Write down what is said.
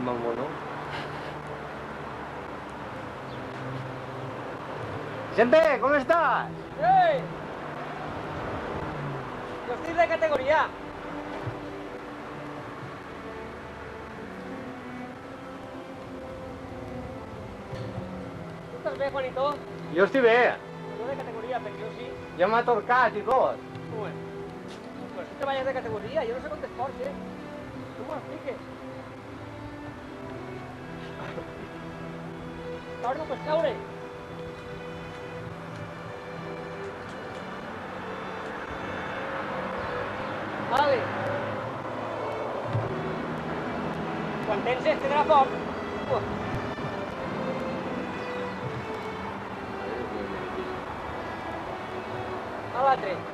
amb el mono. Vicente, ¿cómo estás? ¡Hey! Yo estoy de categoría. ¿Tú estás bien, Juanito? Jo estic bé. Yo de categoría, pero yo sí. Ja m'ha torcat i tot. Bueno, pues tú te vayas de categoría, yo no sé cuánto es Porsche. Tú me lo expliques. Ahora no puedes caure. Vale. Quan tens este de la foc, a l'altre.